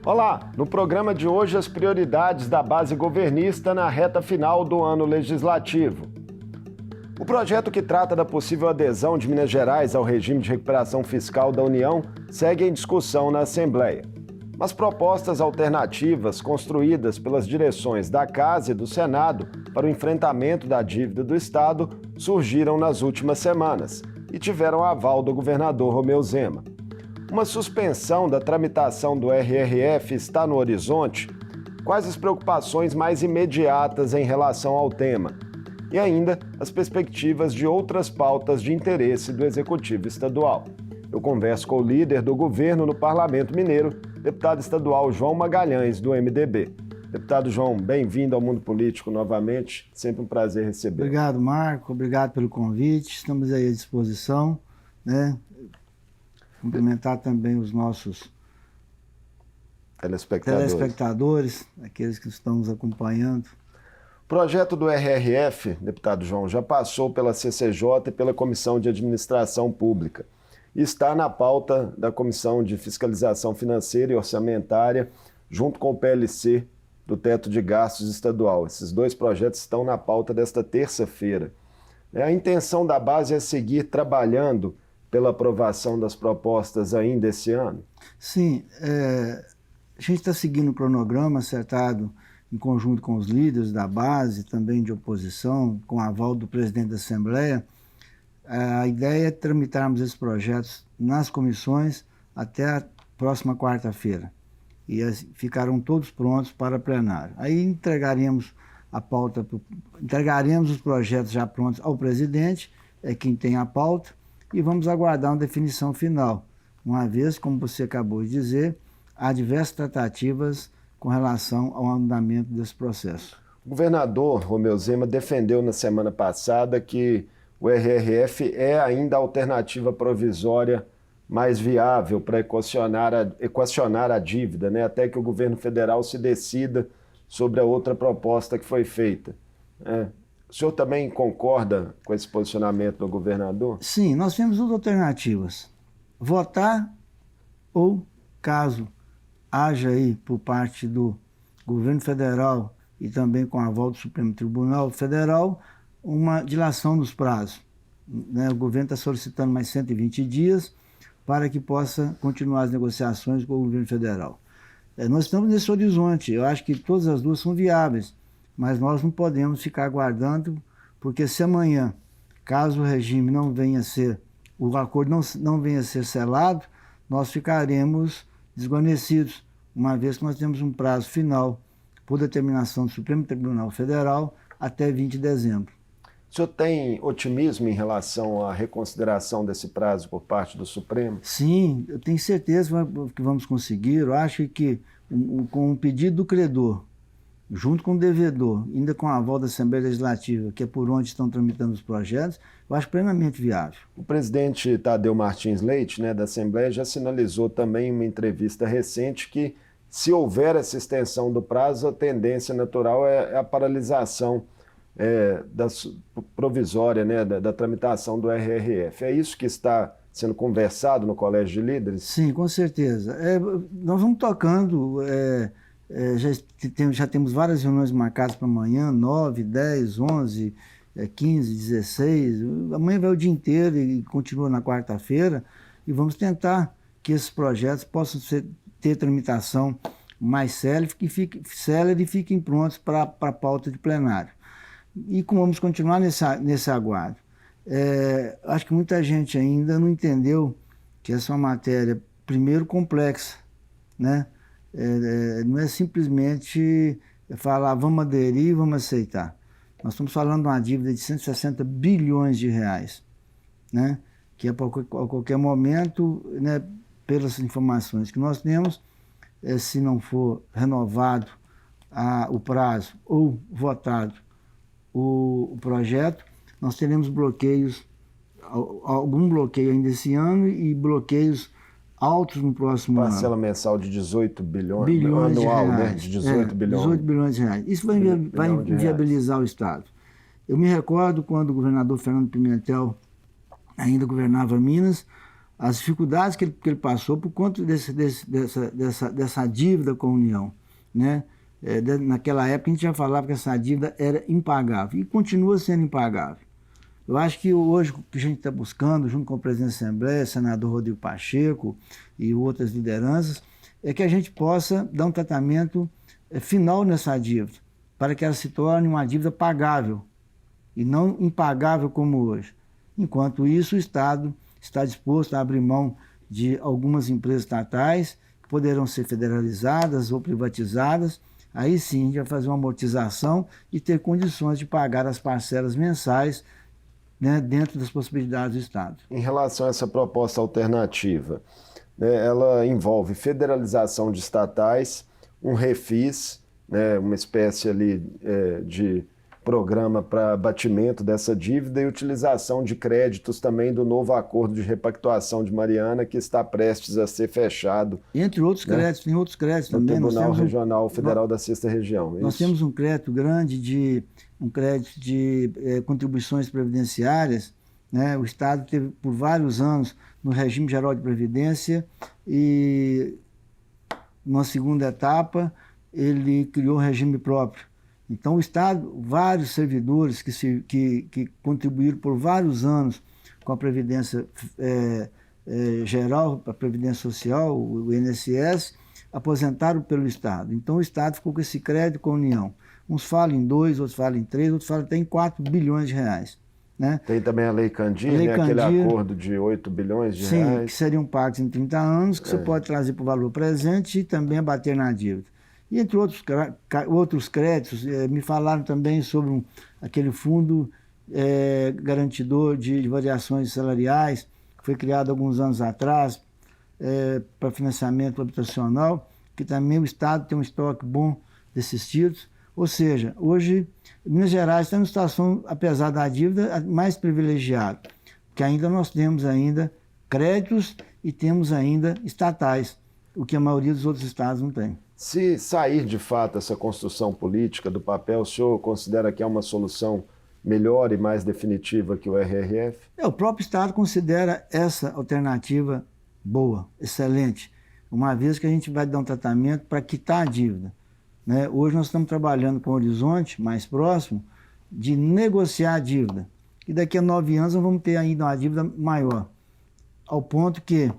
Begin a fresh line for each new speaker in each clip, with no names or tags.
Olá, no programa de hoje as prioridades da base governista na reta final do ano legislativo. O projeto que trata da possível adesão de Minas Gerais ao regime de recuperação fiscal da União segue em discussão na Assembleia. Mas propostas alternativas construídas pelas direções da Casa e do Senado para o enfrentamento da dívida do Estado surgiram nas últimas semanas e tiveram aval do governador Romeu Zema. Uma suspensão da tramitação do RRF está no horizonte? Quais as preocupações mais imediatas em relação ao tema? E ainda as perspectivas de outras pautas de interesse do Executivo Estadual. Eu converso com o líder do governo no Parlamento Mineiro, deputado estadual João Magalhães, do MDB. Deputado João, bem-vindo ao Mundo Político novamente, sempre um prazer receber.
Obrigado, Marco, obrigado pelo convite, estamos aí à disposição, né? Cumprimentar também os nossos telespectadores, aqueles que estão nos acompanhando.
O projeto do RRF, deputado João, já passou pela CCJ e pela Comissão de Administração Pública. E está na pauta da Comissão de Fiscalização Financeira e Orçamentária, junto com o PLC do Teto de Gastos Estadual. Esses dois projetos estão na pauta desta terça-feira. A intenção da base é seguir trabalhando pela aprovação das propostas ainda esse ano?
Sim, a gente está seguindo o cronograma acertado em conjunto com os líderes da base, também de oposição, com aval do presidente da Assembleia. A ideia é tramitarmos esses projetos nas comissões até a próxima quarta-feira. E ficarão todos prontos para plenário. Aí entregaremos a pauta, entregaremos os projetos já prontos ao presidente, é quem tem a pauta, e vamos aguardar uma definição final. Uma vez, como você acabou de dizer, há diversas tratativas com relação ao andamento desse processo.
O governador Romeu Zema defendeu na semana passada que o RRF é ainda a alternativa provisória mais viável para equacionar a dívida, né? Até que o governo federal se decida sobre a outra proposta que foi feita. O senhor também concorda com esse posicionamento do governador?
Sim, nós temos duas alternativas. Votar ou, caso haja aí por parte do governo federal e também com a aval do Supremo Tribunal Federal, uma dilação dos prazos. O governo está solicitando mais 120 dias para que possa continuar as negociações com o governo federal. Nós estamos nesse horizonte, eu acho que todas as duas são viáveis, mas nós não podemos ficar aguardando, porque se amanhã, caso o regime não venha a ser, o acordo não venha a ser selado, nós ficaremos desguarnecidos, uma vez que nós temos um prazo final por determinação do Supremo Tribunal Federal até 20 de dezembro.
O senhor tem otimismo em relação à reconsideração desse prazo por parte do Supremo?
Sim, eu tenho certeza que vamos conseguir. Eu acho que com o pedido do credor, junto com o devedor, ainda com a aval da Assembleia Legislativa, que é por onde estão tramitando os projetos, eu acho plenamente viável.
O presidente Tadeu Martins Leite, da Assembleia, já sinalizou também em uma entrevista recente que, se houver essa extensão do prazo, a tendência natural é a paralisação provisória, da tramitação do RRF. É isso que está sendo conversado no Colégio de Líderes?
Sim, com certeza. Nós vamos tocando... Já temos várias reuniões marcadas para amanhã, 9, 10, 11, 15, 16. Amanhã vai o dia inteiro e continua na quarta-feira. E vamos tentar que esses projetos possam ter tramitação mais célere e fiquem prontos para a pauta de plenário. E como vamos continuar nesse aguardo. Acho que muita gente ainda não entendeu que essa é uma matéria, primeiro, complexa, né? Não é simplesmente falar vamos aderir, vamos aceitar. Nós estamos falando de uma dívida de 160 bilhões de reais, né? Que a qualquer momento, né, pelas informações que nós temos, se não for renovado o prazo ou votado o projeto, nós teremos bloqueios, algum bloqueio ainda esse ano e bloqueios altos no próximo ano.
Parcela mensal de 18 bilhões anual,
de reais,
né? De 18 bilhões.
18 bilhões de reais. Isso vai inviabilizar o Estado. Eu me recordo quando o governador Fernando Pimentel ainda governava Minas, as dificuldades que ele passou por conta dessa dívida com a União, né? Naquela época a gente já falava que essa dívida era impagável e continua sendo impagável. Eu acho que hoje o que a gente está buscando, junto com o presidente da Assembleia, senador Rodrigo Pacheco e outras lideranças, é que a gente possa dar um tratamento final nessa dívida, para que ela se torne uma dívida pagável e não impagável como hoje. Enquanto isso, o Estado está disposto a abrir mão de algumas empresas estatais que poderão ser federalizadas ou privatizadas. Aí sim a gente vai fazer uma amortização e ter condições de pagar as parcelas mensais, né, dentro das possibilidades do Estado.
Em relação a essa proposta alternativa, né, ela envolve federalização de estatais, um refis, né, uma espécie ali de programa para abatimento dessa dívida e utilização de créditos também do novo acordo de repactuação de Mariana, que está prestes a ser fechado.
Entre outros créditos, tem outros créditos
no
também.
Tribunal Regional Federal da Sexta Região.
Nós temos um crédito grande de contribuições previdenciárias, né? O Estado teve por vários anos no regime geral de previdência e numa segunda etapa ele criou um regime próprio. Então, o Estado, vários servidores que contribuíram por vários anos com a Previdência Geral, a Previdência Social, o INSS, aposentaram pelo Estado. Então, o Estado ficou com esse crédito com a União. Uns falam em 2, outros falam em 3, outros falam até em 4 bilhões de reais. Né?
Tem também a Lei Candir, né? Aquele acordo de 8 bilhões de reais.
Sim, que seriam pagos em 30 anos, que você pode trazer para o valor presente e também abater na dívida. E entre outros créditos, me falaram também sobre aquele fundo garantidor de variações salariais, que foi criado alguns anos atrás para financiamento habitacional, que também o Estado tem um estoque bom desses títulos. Ou seja, hoje, Minas Gerais está em uma situação, apesar da dívida, mais privilegiada, porque ainda nós temos ainda créditos e temos ainda estatais, o que a maioria dos outros estados não tem.
Se sair de fato essa construção política do papel, o senhor considera que é uma solução melhor e mais definitiva que o RRF?
O próprio Estado considera essa alternativa boa, excelente, uma vez que a gente vai dar um tratamento para quitar a dívida. Né? Hoje nós estamos trabalhando com um horizonte mais próximo de negociar a dívida. E daqui a 9 anos nós vamos ter ainda uma dívida maior. Ao ponto que,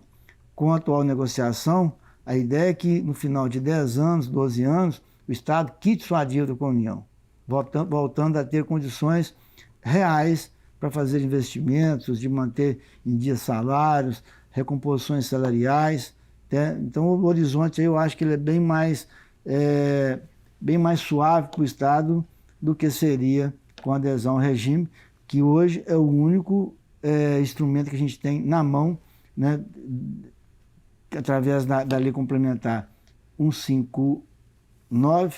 com a atual negociação, a ideia é que no final de 10 anos, 12 anos, o Estado quite sua dívida com a União, voltando a ter condições reais para fazer investimentos, de manter em dia salários, recomposições salariais. Né? Então o horizonte aí eu acho que ele é bem mais suave para o Estado do que seria com a adesão ao regime, que hoje é o único instrumento que a gente tem na mão, né? Através da Lei Complementar 159,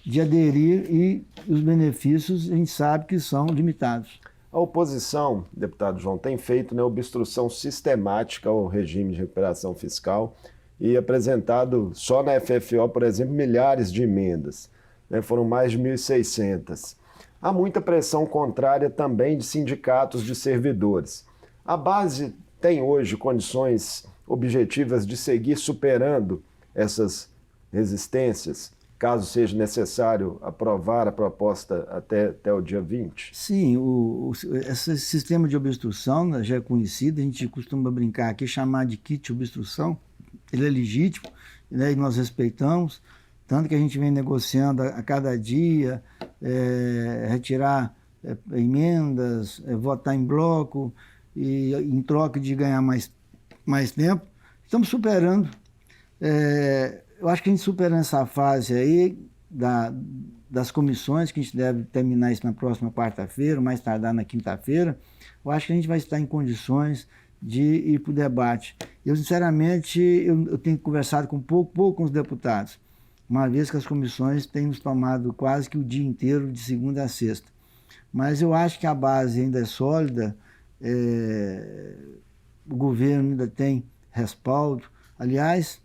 de aderir, e os benefícios a gente sabe que são limitados.
A oposição, deputado João, tem feito, né, obstrução sistemática ao regime de recuperação fiscal e apresentado só na FFO, por exemplo, milhares de emendas, né, foram mais de 1.600. Há muita pressão contrária também de sindicatos de servidores. A base tem hoje condições objetivas de seguir superando essas resistências, caso seja necessário aprovar a proposta até o dia 20?
Sim, esse sistema de obstrução, né, já é conhecido, a gente costuma brincar aqui, chamar de kit obstrução, ele é legítimo, né, e nós respeitamos, tanto que a gente vem negociando a cada dia, retirar emendas, votar em bloco, e em troca de ganhar mais tempo, estamos superando. Eu acho que a gente superando essa fase aí das comissões, que a gente deve terminar isso na próxima quarta-feira, mais tardar na quinta-feira, eu acho que a gente vai estar em condições de ir para o debate. Eu, sinceramente, eu tenho conversado com pouco com os deputados, uma vez que as comissões têm nos tomado quase que o dia inteiro, de segunda a sexta. Mas eu acho que a base ainda é sólida, o governo ainda tem respaldo. Aliás,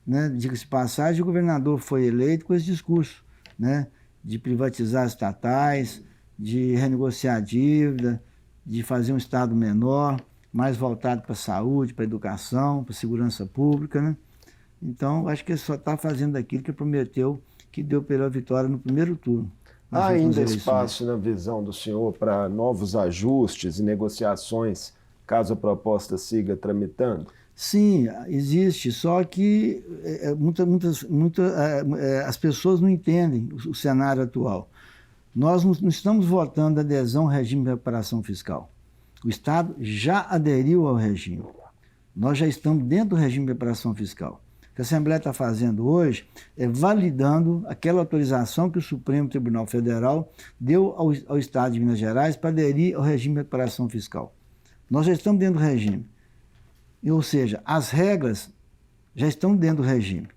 né, diga-se de passagem, o governador foi eleito com esse discurso, né, de privatizar as estatais, de renegociar a dívida, de fazer um Estado menor. mais voltado para a saúde, para a educação, para a segurança pública, né? Então, acho que ele só está fazendo aquilo que prometeu, que deu pela vitória no primeiro turno.
Há ainda espaço, na visão do senhor, para novos ajustes e negociações, caso a proposta siga tramitando?
Sim, existe, só que as pessoas não entendem o cenário atual. Nós não estamos votando adesão ao regime de recuperação fiscal. O Estado já aderiu ao regime. Nós já estamos dentro do regime de recuperação fiscal. O que a Assembleia está fazendo hoje é validando aquela autorização que o Supremo Tribunal Federal deu ao Estado de Minas Gerais para aderir ao regime de recuperação fiscal. Nós já estamos dentro do regime. Ou seja, as regras já estão dentro do regime.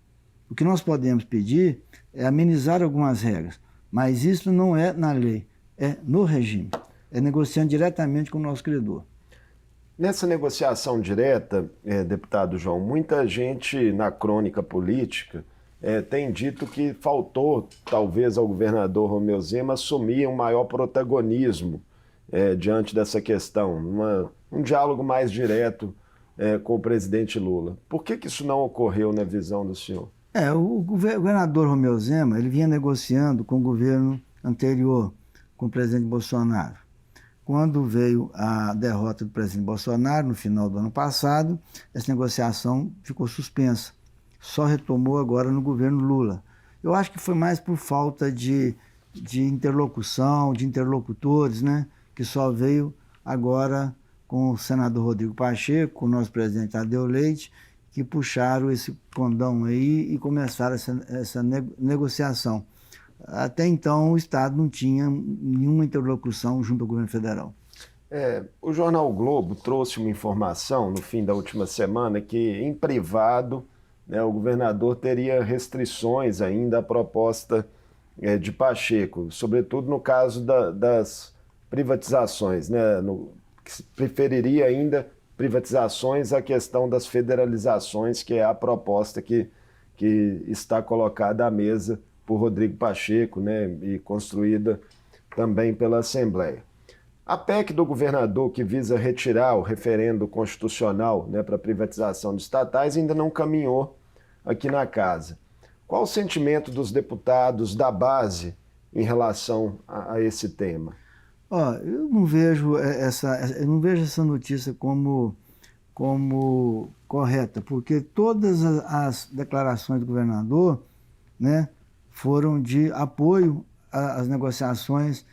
O que nós podemos pedir é amenizar algumas regras, mas isso não é na lei, é no regime. É negociando diretamente com o nosso credor.
Nessa negociação direta, deputado João, muita gente na crônica política tem dito que faltou, talvez, ao governador Romeu Zema assumir um maior protagonismo diante dessa questão, um diálogo mais direto com o presidente Lula. Por que isso não ocorreu na visão do senhor?
O governador Romeu Zema, ele vinha negociando com o governo anterior, com o presidente Bolsonaro. Quando veio a derrota do presidente Bolsonaro, no final do ano passado, essa negociação ficou suspensa. Só retomou agora no governo Lula. Eu acho que foi mais por falta de interlocução, de interlocutores, né? Que só veio agora com o senador Rodrigo Pacheco, com o nosso presidente Tadeu Leite, que puxaram esse condão aí e começaram essa negociação. Até então, o Estado não tinha nenhuma interlocução junto ao governo federal.
O jornal o Globo trouxe uma informação no fim da última semana que, em privado, o governador teria restrições ainda à proposta de Pacheco, sobretudo no caso das privatizações, que preferiria ainda privatizações à questão das federalizações, que é a proposta que está colocada à mesa por Rodrigo Pacheco, e construída também pela Assembleia. A PEC do governador, que visa retirar o referendo constitucional para a privatização de estatais, ainda não caminhou aqui na casa. Qual o sentimento dos deputados da base em relação a esse tema?
Eu não vejo essa notícia como correta, porque todas as declarações do governador, foram de apoio às negociações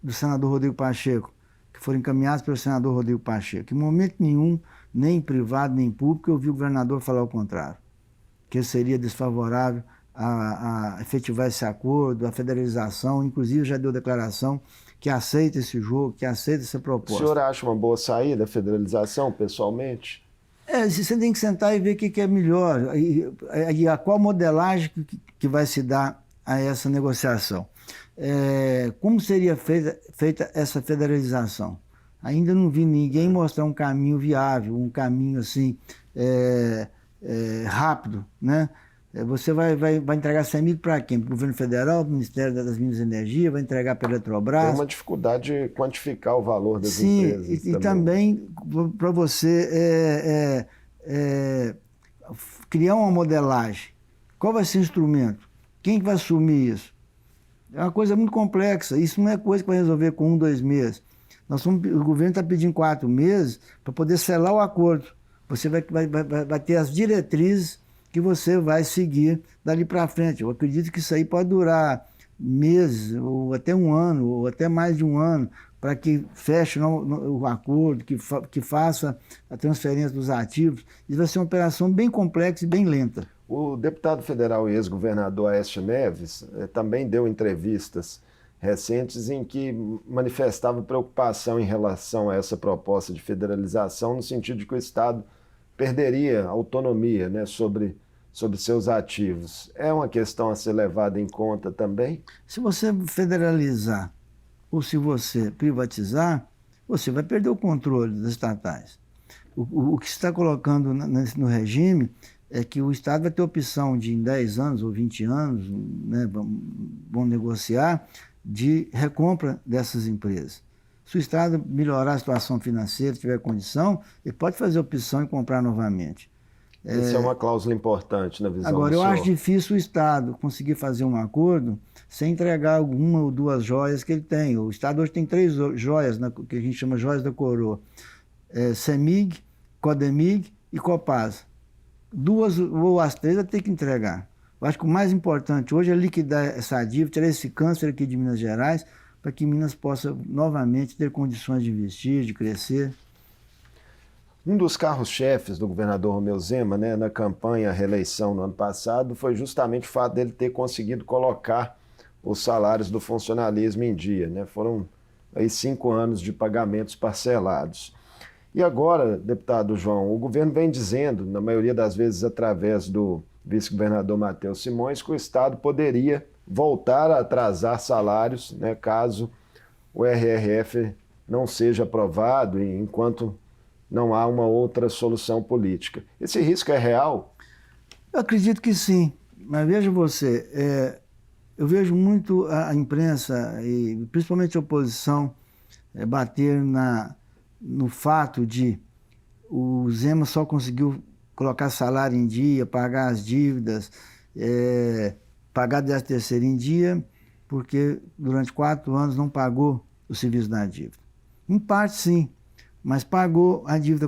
do senador Rodrigo Pacheco, que foram encaminhadas pelo senador Rodrigo Pacheco. Em momento nenhum, nem em privado, nem em público, eu vi o governador falar o contrário, que seria desfavorável a efetivar esse acordo, a federalização, inclusive já deu declaração que aceita esse jogo, que aceita essa proposta.
O senhor acha uma boa saída a federalização, pessoalmente?
Você tem que sentar e ver o que é melhor, e a qual modelagem que vai se dar a essa negociação. Como seria feita essa federalização? Ainda não vi ninguém mostrar um caminho viável, um caminho assim, rápido, Você vai entregar CEMIG para quem? Para o governo federal, para o Ministério das Minas e Energia, vai entregar para a Eletrobras?
Tem uma dificuldade de quantificar o valor das
empresas. Sim, e também para você criar uma modelagem. Qual vai ser o instrumento? Quem vai assumir isso? É uma coisa muito complexa. Isso não é coisa que vai resolver com 1, 2 meses. O governo está pedindo 4 meses para poder selar o acordo. Você vai ter as diretrizes que você vai seguir dali para frente. Eu acredito que isso aí pode durar meses, ou até 1 ano, ou até mais de 1 ano, para que feche o acordo, que faça a transferência dos ativos. Isso vai ser uma operação bem complexa e bem lenta.
O deputado federal e ex-governador Aécio Neves também deu entrevistas recentes em que manifestava preocupação em relação a essa proposta de federalização, no sentido de que o Estado perderia autonomia sobre seus ativos. É uma questão a ser levada em conta também?
Se você federalizar ou se você privatizar, você vai perder o controle das estatais. O que se está colocando no regime é que o Estado vai ter a opção de, em 10 anos ou 20 anos, vão negociar, de recompra dessas empresas. Se o Estado melhorar a situação financeira, tiver condição, ele pode fazer opção em comprar novamente.
Isso é uma cláusula importante na visão
Agora,
do
eu
senhor.
acho difícil o Estado conseguir fazer um acordo sem entregar uma ou duas joias que ele tem. O Estado hoje tem 3 joias, que a gente chama joias da coroa. CEMIG, CODEMIG e COPASA. 2 ou as 3 vai ter que entregar. Eu acho que o mais importante hoje é liquidar essa dívida, tirar esse câncer aqui de Minas Gerais, para que Minas possa novamente ter condições de investir, de crescer.
Um dos carros-chefes do governador Romeu Zema, né, na campanha à reeleição no ano passado, foi justamente o fato dele ter conseguido colocar os salários do funcionalismo em dia, né? Foram aí 5 anos de pagamentos parcelados. E agora, deputado João, o governo vem dizendo, na maioria das vezes através do vice-governador Matheus Simões, que o Estado poderia voltar a atrasar salários, né, caso o RRF não seja aprovado e enquanto não há uma outra solução política. Esse risco é real?
Eu acredito que sim, mas veja você, eu vejo muito a imprensa, e principalmente a oposição, bater no fato de o Zema só conseguiu colocar salário em dia, pagar as dívidas, pagar 13º em dia, porque durante 4 anos não pagou o serviço da dívida. Em parte, sim, mas pagou a dívida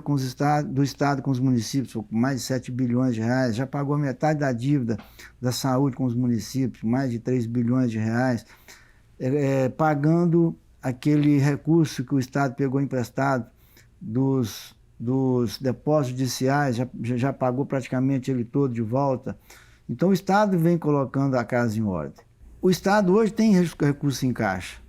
do Estado com os municípios, com mais de 7 bilhões de reais, já pagou metade da dívida da saúde com os municípios, mais de 3 bilhões de reais, pagando aquele recurso que o Estado pegou emprestado dos depósitos judiciais, já pagou praticamente ele todo de volta. Então o Estado vem colocando a casa em ordem. O Estado hoje tem recurso em caixa,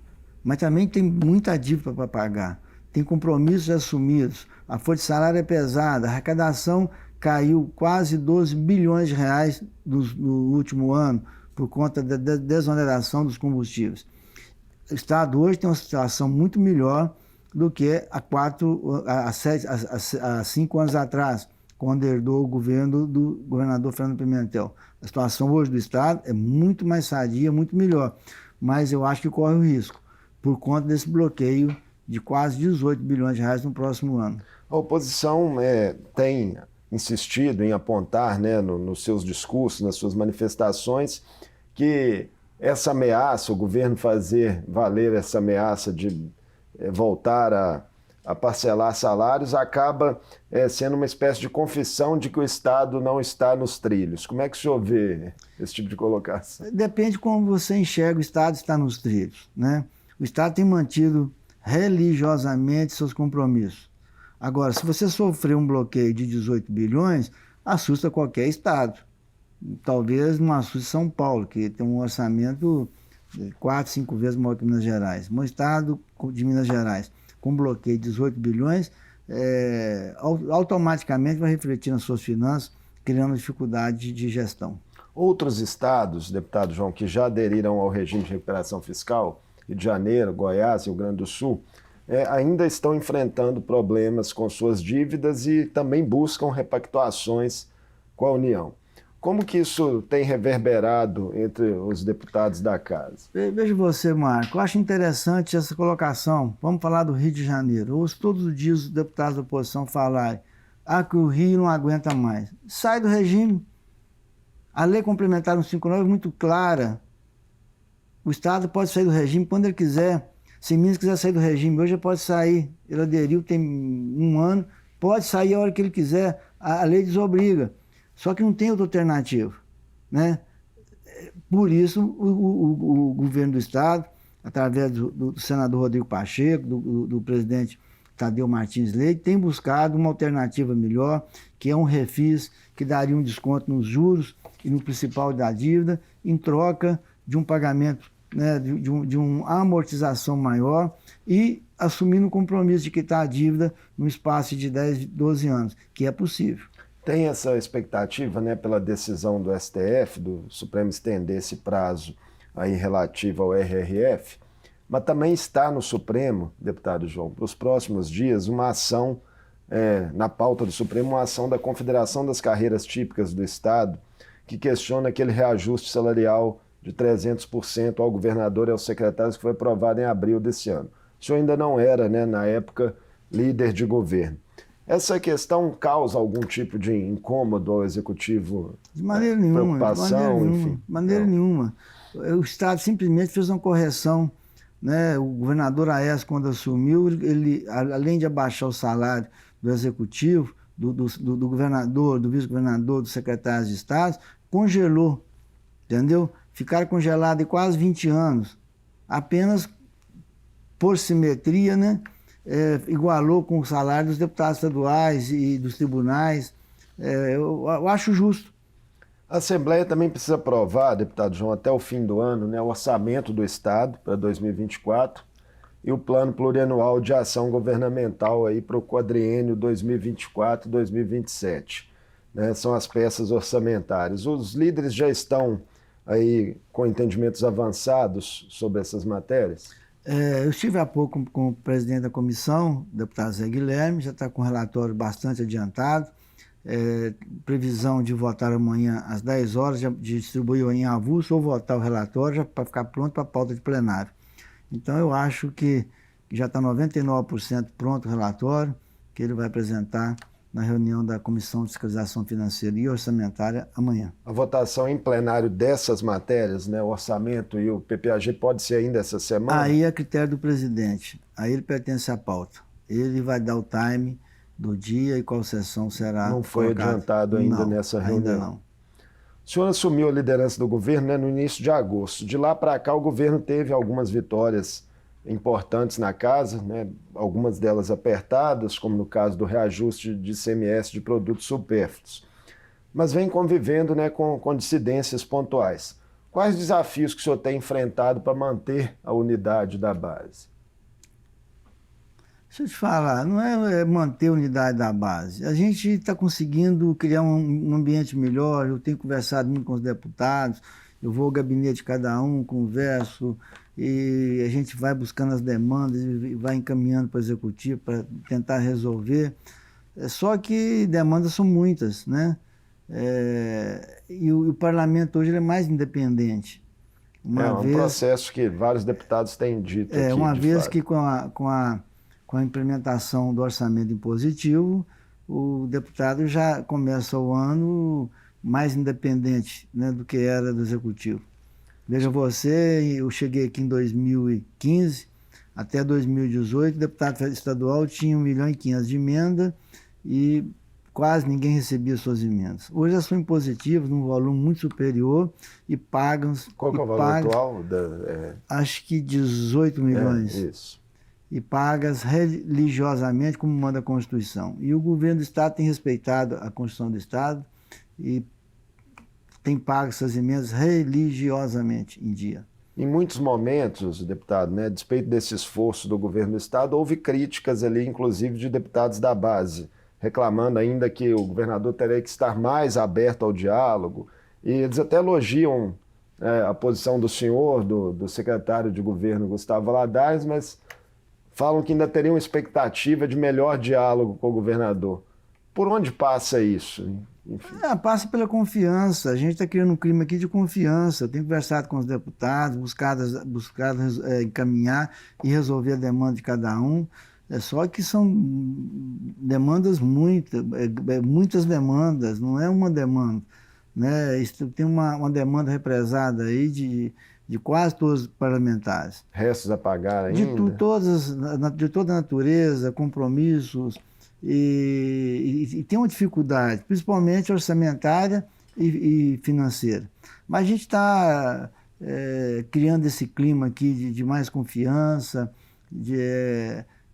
mas também tem muita dívida para pagar. Tem compromissos assumidos, a folha de salário é pesada, a arrecadação caiu quase 12 bilhões de reais no último ano por conta da desoneração dos combustíveis. O Estado hoje tem uma situação muito melhor do que há 5 anos atrás, quando herdou o governo do governador Fernando Pimentel. A situação hoje do Estado é muito mais sadia, muito melhor, mas eu acho que corre o risco, por conta desse bloqueio de quase 18 bilhões de reais no próximo ano.
A oposição tem insistido em apontar, né, nos seus discursos, nas suas manifestações, que essa ameaça, o governo fazer valer essa ameaça de voltar a parcelar salários, acaba sendo uma espécie de confissão de que o Estado não está nos trilhos. Como é que o senhor vê esse tipo de colocação?
Depende de como você enxerga o Estado está nos trilhos, né? O Estado tem mantido religiosamente seus compromissos. Agora, se você sofrer um bloqueio de 18 bilhões, assusta qualquer Estado. Talvez não assuste São Paulo, que tem um orçamento 4, 5 vezes maior que Minas Gerais. Um Estado de Minas Gerais com bloqueio de 18 bilhões, automaticamente vai refletir nas suas finanças, criando dificuldade de gestão.
Outros estados, deputado João, que já aderiram ao regime de recuperação fiscal, Rio de Janeiro, Goiás, Rio Grande do Sul, ainda estão enfrentando problemas com suas dívidas e também buscam repactuações com a União. Como que isso tem reverberado entre os deputados da casa?
Veja você, Marco, eu acho interessante essa colocação. Vamos falar do Rio de Janeiro. Eu ouço todos os dias os deputados da oposição falarem que o Rio não aguenta mais. Sai do regime. A lei complementar 159 é muito clara. O Estado pode sair do regime quando ele quiser. Se Minas quiser sair do regime, hoje ele pode sair. Ele aderiu, tem 1 ano, pode sair a hora que ele quiser. A lei desobriga. Só que não tem outra alternativa, né? Por isso, o governo do Estado, através do senador Rodrigo Pacheco, do presidente Tadeu Martins Leite, tem buscado uma alternativa melhor, que é um refis que daria um desconto nos juros e no principal da dívida, em troca de um pagamento, né, de uma amortização maior e assumindo o compromisso de quitar a dívida no espaço de 10, 12 anos, que é possível.
Tem essa expectativa, né, pela decisão do STF, do Supremo estender esse prazo aí relativo ao RRF, mas também está no Supremo, deputado João, para os próximos dias, uma ação, na pauta do Supremo, uma ação da Confederação das Carreiras Típicas do Estado, que questiona aquele reajuste salarial de 300% ao governador e aos secretários que foi aprovado em abril desse ano. O senhor ainda não era, né, na época, líder de governo. Essa questão causa algum tipo de incômodo ao executivo?
De maneira nenhuma.
Preocupação, enfim?
De maneira nenhuma. O Estado simplesmente fez uma correção, né? O governador Aécio, quando assumiu, ele, além de abaixar o salário do executivo, do governador, do vice-governador, dos secretários de Estado, congelou, entendeu? Ficaram congelados em quase 20 anos. Apenas por simetria, né? Igualou com o salário dos deputados estaduais e dos tribunais. Eu acho justo.
A Assembleia também precisa aprovar, deputado João, até o fim do ano, né, o orçamento do Estado para 2024 e o plano plurianual de ação governamental para o quadriênio 2024-2027. Né, são as peças orçamentárias. Os líderes já estão aí com entendimentos avançados sobre essas matérias?
Eu estive há pouco com o presidente da comissão, o deputado Zé Guilherme, já está com um relatório bastante adiantado. Previsão de votar amanhã às 10 horas, de distribuir em avulso ou votar o relatório para ficar pronto para a pauta de plenário. Então eu acho que já está 99% pronto o relatório, que ele vai apresentar na reunião da Comissão de Fiscalização Financeira e Orçamentária amanhã.
A votação em plenário dessas matérias, né, o orçamento e o PPAG, pode ser ainda essa semana?
Aí é critério do presidente, aí ele pertence à pauta. Ele vai dar o time do dia e qual sessão será.
Não foi
colocado.
Adiantado ainda nessa reunião?
Ainda não.
O senhor assumiu a liderança do governo, né, no início de agosto. De lá para cá, o governo teve algumas vitórias importantes na casa, né, algumas delas apertadas, como no caso do reajuste de ICMS de produtos supérfluos. Mas vem convivendo, né, com dissidências pontuais. Quais desafios que o senhor tem enfrentado para manter a unidade da base?
Deixa eu te falar, não é manter a unidade da base. A gente está conseguindo criar um ambiente melhor, eu tenho conversado muito com os deputados, eu vou ao gabinete de cada um, converso, e a gente vai buscando as demandas e vai encaminhando para o executivo para tentar resolver. Só que demandas são muitas, né? E o parlamento hoje ele é mais independente.
Um processo que vários deputados têm dito aqui,
uma vez
fato.
Que com a implementação do orçamento impositivo, o deputado já começa o ano mais independente, né, do que era do executivo. Veja você, eu cheguei aqui em 2015, até 2018, o deputado estadual tinha 1.500.000 de emenda e quase ninguém recebia suas emendas. Hoje elas são impositivas, num volume muito superior e pagam...
Qual que é o valor atual?
Acho que 18 milhões.
Isso.
E pagas religiosamente, como manda a Constituição. E o governo do Estado tem respeitado a Constituição do Estado e tem pago essas emendas religiosamente em dia.
Em muitos momentos, deputado, né, a despeito desse esforço do governo do Estado, houve críticas ali, inclusive de deputados da base, reclamando ainda que o governador teria que estar mais aberto ao diálogo. E eles até elogiam a posição do senhor, do secretário de governo Gustavo Valadares, mas falam que ainda teriam expectativa de melhor diálogo com o governador. Por onde passa isso?
Passa pela confiança. A gente está criando um clima aqui de confiança. Eu tenho conversado com os deputados, buscado encaminhar e resolver a demanda de cada um. Só que são demandas muitas demandas, não é uma demanda. Né? Tem uma demanda represada aí de quase todos os parlamentares.
Restos a pagar ainda?
De toda a natureza, compromissos, e tem uma dificuldade, principalmente orçamentária e financeira. Mas a gente está criando esse clima aqui de mais confiança,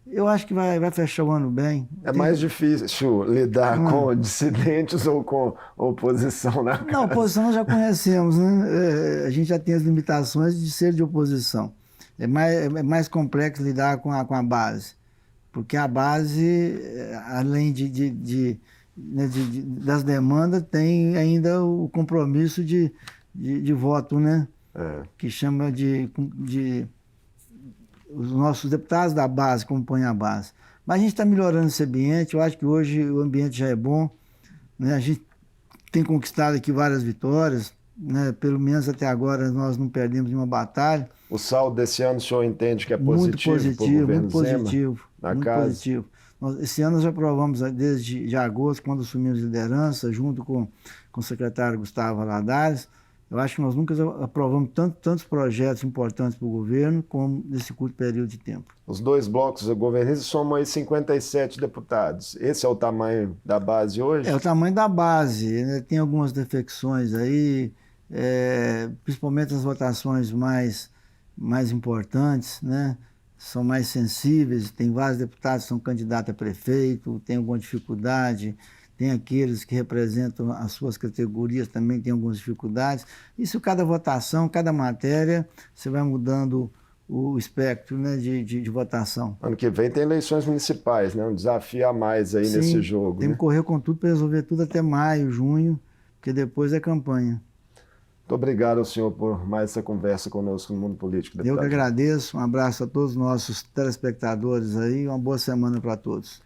eu acho que vai fechar o ano bem.
Mais difícil lidar com dissidentes ou com oposição na casa?
Não, oposição nós já conhecemos, né? A gente já tem as limitações de ser de oposição. É mais complexo lidar com a base, porque a base, além das demandas, tem ainda o compromisso de voto, né? Que chama os nossos deputados da base compõem a base. Mas a gente está melhorando esse ambiente, eu acho que hoje o ambiente já é bom, né? A gente tem conquistado aqui várias vitórias, né? Pelo menos até agora nós não perdemos nenhuma batalha.
O saldo desse ano o senhor entende que é positivo?
Muito positivo, muito positivo.
Na
muito
casa?
Positivo. Esse ano nós já aprovamos desde de agosto, quando assumimos liderança, junto com o secretário Gustavo Valadares. Eu acho que nós nunca aprovamos tantos projetos importantes para o governo como nesse curto período de tempo.
Os dois blocos governistas somam aí 57 deputados. Esse é o tamanho da base hoje?
É o tamanho da base, né? Tem algumas defecções aí, principalmente as votações mais importantes, né? São mais sensíveis, tem vários deputados que são candidatos a prefeito, tem alguma dificuldade, tem aqueles que representam as suas categorias, também tem algumas dificuldades. Isso, cada votação, cada matéria, você vai mudando o espectro, né, de votação.
Ano que vem tem eleições municipais, né? Um desafio a mais aí. Sim, nesse jogo.
Tem que correr com tudo para resolver tudo até maio, junho, porque depois é campanha.
Muito obrigado ao senhor por mais essa conversa conosco no Mundo Político, deputado.
Eu que agradeço, um abraço a todos os nossos telespectadores aí, uma boa semana para todos.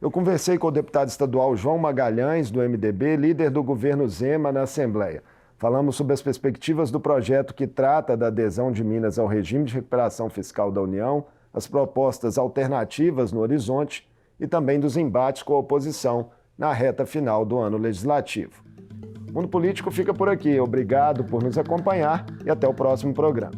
Eu conversei com o deputado estadual João Magalhães, do MDB, líder do governo Zema na Assembleia. Falamos sobre as perspectivas do projeto que trata da adesão de Minas ao regime de recuperação fiscal da União, as propostas alternativas no horizonte e também dos embates com a oposição na reta final do ano legislativo. O Mundo Político fica por aqui. Obrigado por nos acompanhar e até o próximo programa.